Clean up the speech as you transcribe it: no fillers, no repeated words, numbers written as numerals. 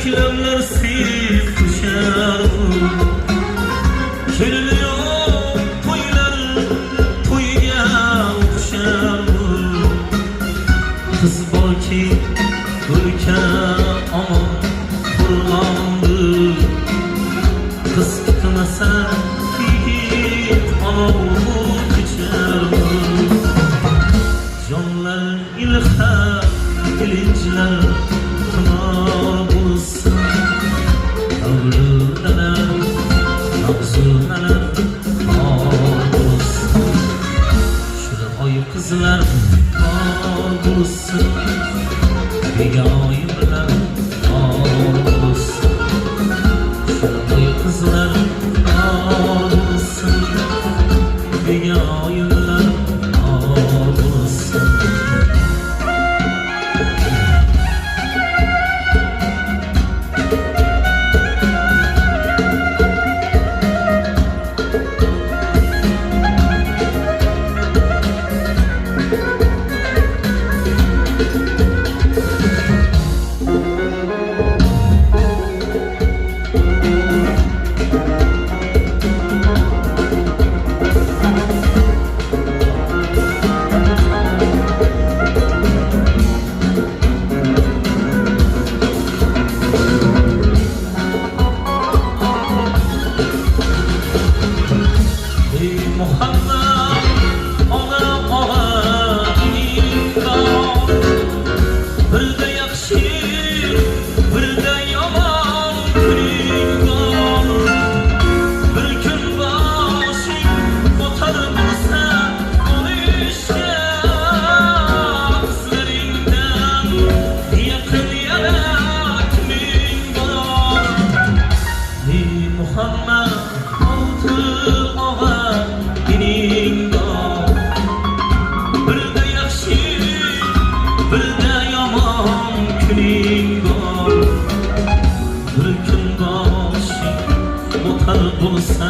Köklemlersiz düşer Keliniyor toylar toyga o'xshar Kız borki o'lka omon qurg'ondi Kız kutmasa yigit olov kechar Jonlar ilham ilinjlar qimor bo'lsin Davrudalar nabzulalar bor bo'lsin Shura oy qizlar bor bo'lsin Begoyimlar bor bo'lsin Shura oy qizlar bor bo'lsin Begoyimlar bor bo'lsin Bir kun boshing o'tar bo'lsa